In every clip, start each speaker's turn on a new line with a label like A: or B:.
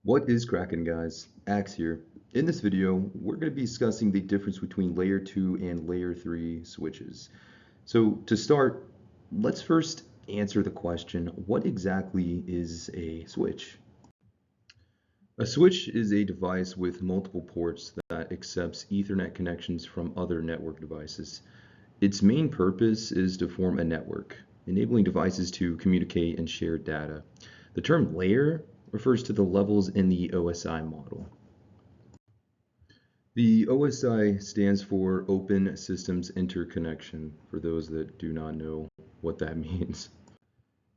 A: What is cracking, guys? Axe here. In this video, we're going to be discussing the difference between layer 2 and layer 3 switches. So to start, let's first answer the question, what exactly is a switch? A switch is a device with multiple ports that accepts Ethernet connections from other network devices. Its main purpose is to form a network, enabling devices to communicate and share data. The term layer refers to the levels in the OSI model. The OSI stands for Open Systems Interconnection, for those that do not know what that means.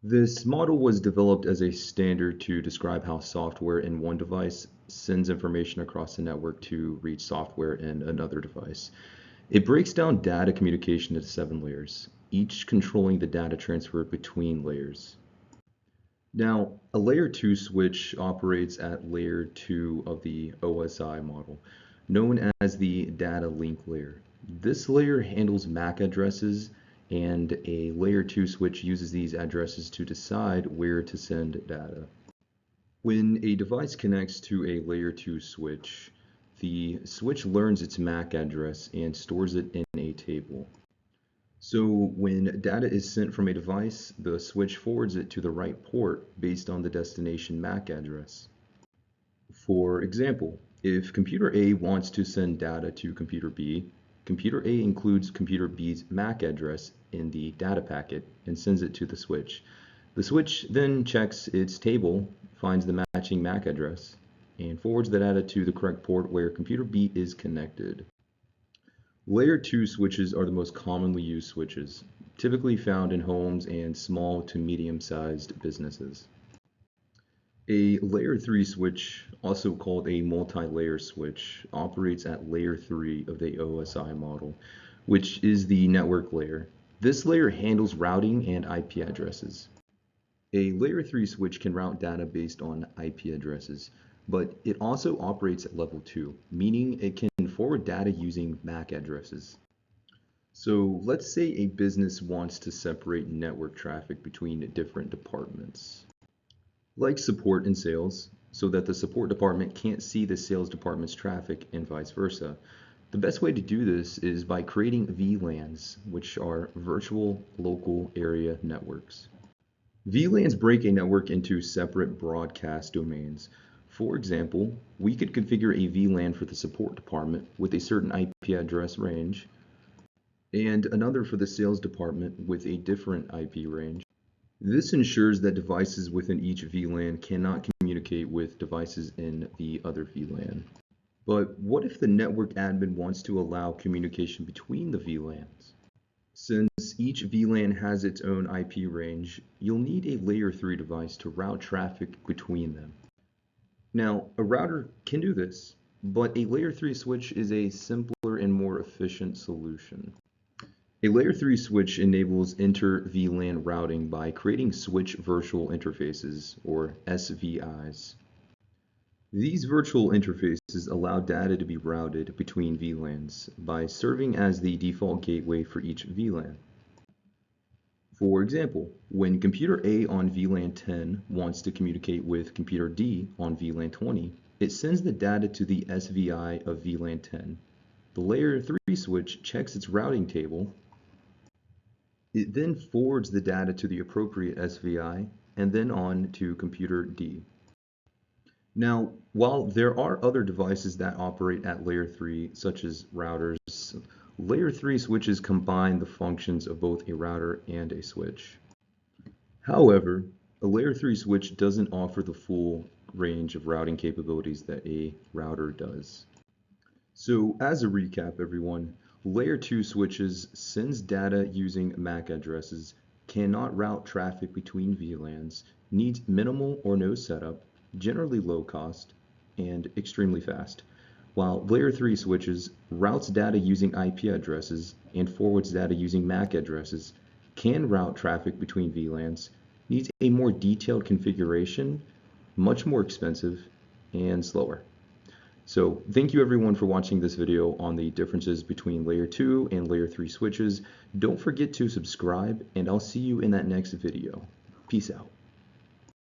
A: This model was developed as a standard to describe how software in one device sends information across the network to reach software in another device. It breaks down data communication into 7 layers, each controlling the data transfer between layers. Now, a layer 2 switch operates at layer 2 of the OSI model, known as the data link layer. This layer handles MAC addresses, and a layer 2 switch uses these addresses to decide where to send data. When a device connects to a layer 2 switch, the switch learns its MAC address and stores it in a table. So when data is sent from a device, the switch forwards it to the right port based on the destination MAC address. For example, if computer A wants to send data to computer B, computer A includes computer B's MAC address in the data packet and sends it to the switch. The switch then checks its table, finds the matching MAC address, and forwards the data to the correct port where computer B is connected. Layer 2 switches are the most commonly used switches, typically found in homes and small to medium-sized businesses. A layer 3 switch, also called a multi-layer switch, operates at layer 3 of the OSI model, which is the network layer. This layer handles routing and IP addresses. A layer 3 switch can route data based on IP addresses, but it also operates at level 2, meaning it can forward data using MAC addresses. So let's say a business wants to separate network traffic between different departments, like support and sales, so that the support department can't see the sales department's traffic and vice versa. The best way to do this is by creating VLANs, which are virtual local area networks. VLANs break a network into separate broadcast domains. For example, we could configure a VLAN for the support department with a certain IP address range, and another for the sales department with a different IP range. This ensures that devices within each VLAN cannot communicate with devices in the other VLAN. But what if the network admin wants to allow communication between the VLANs? Since each VLAN has its own IP range, you'll need a layer 3 device to route traffic between them. Now, a router can do this, but a layer 3 switch is a simpler and more efficient solution. A layer 3 switch enables inter-VLAN routing by creating switch virtual interfaces, or SVIs. These virtual interfaces allow data to be routed between VLANs by serving as the default gateway for each VLAN. For example, when computer A on VLAN 10 wants to communicate with computer D on VLAN 20, it sends the data to the SVI of VLAN 10. The layer 3 switch checks its routing table. It then forwards the data to the appropriate SVI and then on to computer D. Now, while there are other devices that operate at layer 3, such as routers, layer 3 switches combine the functions of both a router and a switch. However, a layer 3 switch doesn't offer the full range of routing capabilities that a router does. So as a recap, everyone, layer 2 switches sends data using MAC addresses, cannot route traffic between VLANs, needs minimal or no setup, generally low cost, and extremely fast. While layer 3 switches routes data using IP addresses and forwards data using MAC addresses, can route traffic between VLANs, needs a more detailed configuration, much more expensive, and slower. So thank you everyone for watching this video on the differences between layer 2 and layer 3 switches. Don't forget to subscribe, and I'll see you in that next video. Peace out.